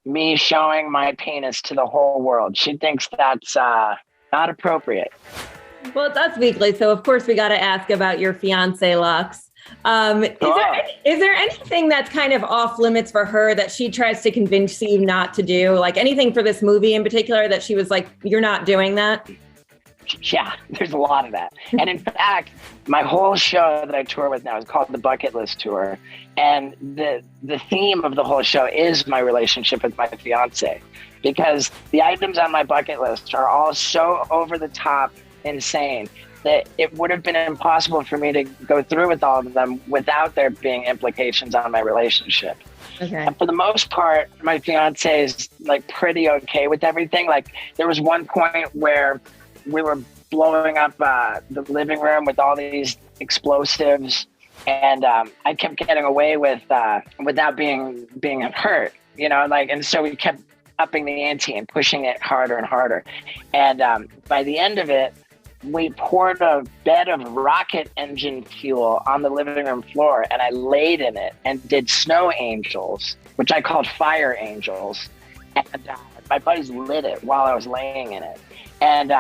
me showing my penis to the whole world. She thinks that's not appropriate. Well, it's Us Weekly, so of course we got to ask about your fiance Lux. Is there anything that's kind of off limits for her that she tries to convince you not to do? Like anything for this movie in particular that she was like, you're not doing that? Yeah, there's a lot of that. And in fact, my whole show that I tour with now is called the Bucket List Tour. And the theme of the whole show is my relationship with my fiance, because the items on my bucket list are all so over the top insane that it would have been impossible for me to go through with all of them without there being implications on my relationship. Okay. And for the most part, my fiance is like pretty okay with everything. Like there was one point where we were blowing up the living room with all these explosives, and I kept getting away with without being hurt, you know, like, and so we kept upping the ante and pushing it harder and harder. And by the end of it, we poured a bed of rocket engine fuel on the living room floor, and I laid in it and did snow angels, which I called fire angels. And my buddies lit it while I was laying in it. And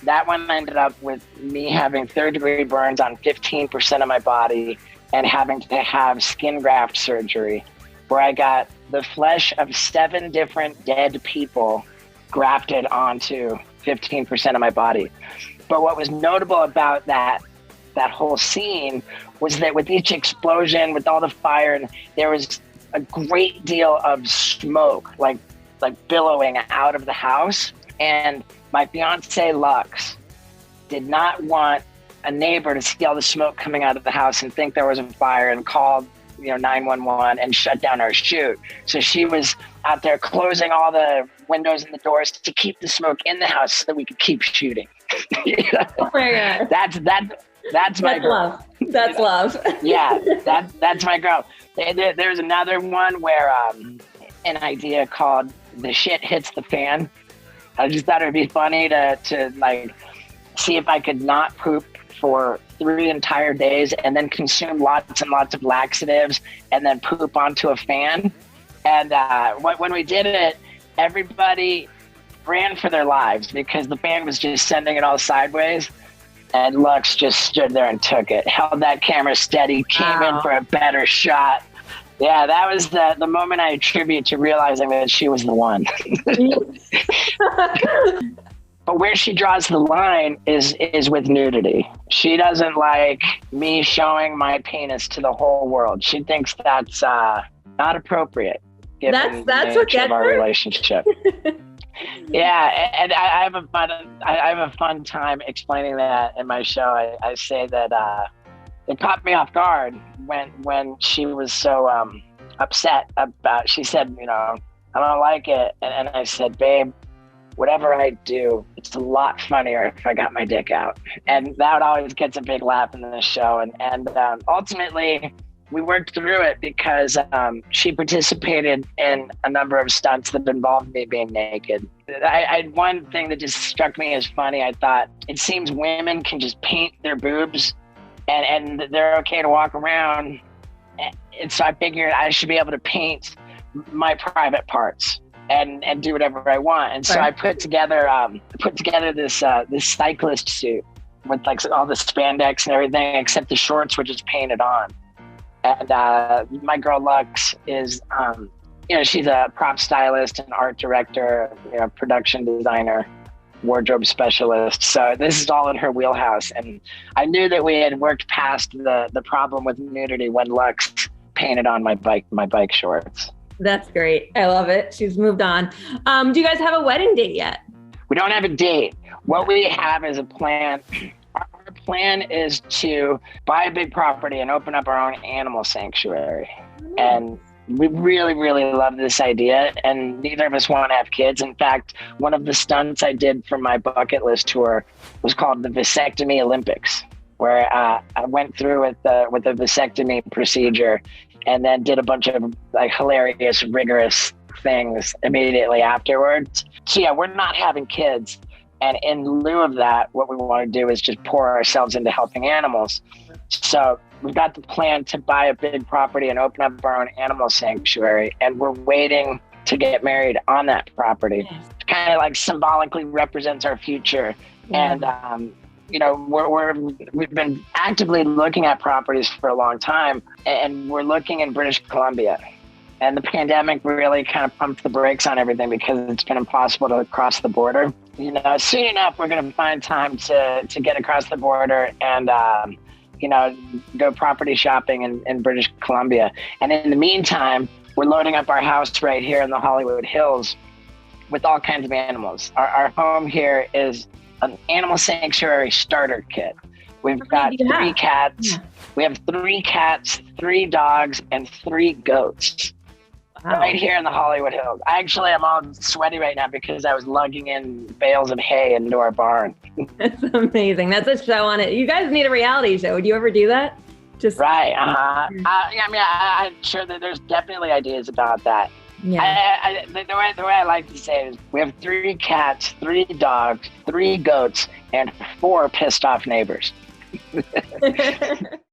that one ended up with me having third-degree burns on 15% of my body and having to have skin graft surgery, where I got the flesh of 7 different dead people grafted onto 15% of my body. But what was notable about that whole scene was that with each explosion, with all the fire, there was a great deal of smoke, like billowing out of the house. And my fiance Lux did not want a neighbor to see all the smoke coming out of the house and think there was a fire and call 911 and shut down our shoot. So she was out there closing all the windows and the doors to keep the smoke in the house so that we could keep shooting. Oh my God. That's my girl. Love. That's love. Yeah, that's my girl. There's another one where an idea called "The Shit Hits the Fan." I just thought it would be funny to like see if I could not poop for 3 entire days and then consume lots and lots of laxatives and then poop onto a fan. And when we did it, everybody ran for their lives because the fan was just sending it all sideways. And Lux just stood there and took it, held that camera steady, came in for a better shot. Yeah, that was the moment I attribute to realizing that she was the one. But where she draws the line is with nudity. She doesn't like me showing my penis to the whole world. She thinks that's not appropriate given that's the what nature gets of our her? relationship. Yeah, and I have a fun time explaining that in my show. I say that it caught me off guard when she was so upset about. She said, I don't like it, and I said, babe, whatever I do, it's a lot funnier if I got my dick out. And that always gets a big laugh in the show. And ultimately, we worked through it because she participated in a number of stunts that involved me being naked. One thing that just struck me as funny, I thought, it seems women can just paint their boobs and they're okay to walk around. And so I figured I should be able to paint my private parts and do whatever I want. And so I put together this cyclist suit with like all the spandex and everything, except the shorts were just painted on. And my girl Lux is, she's a prop stylist and art director, production designer, wardrobe specialist. So this is all in her wheelhouse. And I knew that we had worked past the problem with nudity when Lux painted on my bike shorts. That's great. I love it. She's moved on. Do you guys have a wedding date yet? We don't have a date. What we have is a plan. Our plan is to buy a big property and open up our own animal sanctuary. And we really, really love this idea. And neither of us want to have kids. In fact, one of the stunts I did for my bucket list tour was called the Vasectomy Olympics, where I went through with the vasectomy procedure and then did a bunch of like hilarious, rigorous things immediately afterwards. So yeah, we're not having kids. And in lieu of that, what we want to do is just pour ourselves into helping animals. So we've got the plan to buy a big property and open up our own animal sanctuary. And we're waiting to get married on that property. Yes. It kind of like symbolically represents our future. Yeah. And, you know, we've been actively looking at properties for a long time, and we're looking in British Columbia. And the pandemic really kind of pumped the brakes on everything because it's been impossible to cross the border. You know, soon enough, we're going to find time to get across the border and, you know, go property shopping in British Columbia. And in the meantime, we're loading up our house right here in the Hollywood Hills with all kinds of animals. Our home here is an animal sanctuary starter kit. We've got 3 cats. Yeah. We have 3 cats, 3 dogs, and 3 goats. Wow. Right here in the Hollywood Hills. Actually, I'm all sweaty right now because I was lugging in bales of hay into our barn. That's amazing. That's a show on it. You guys need a reality show. Would you ever do that? Just right. I mean, I'm sure that there's definitely ideas about that. Yeah. The way I like to say it is we have 3 cats, 3 dogs, 3 goats, and 4 pissed off neighbors.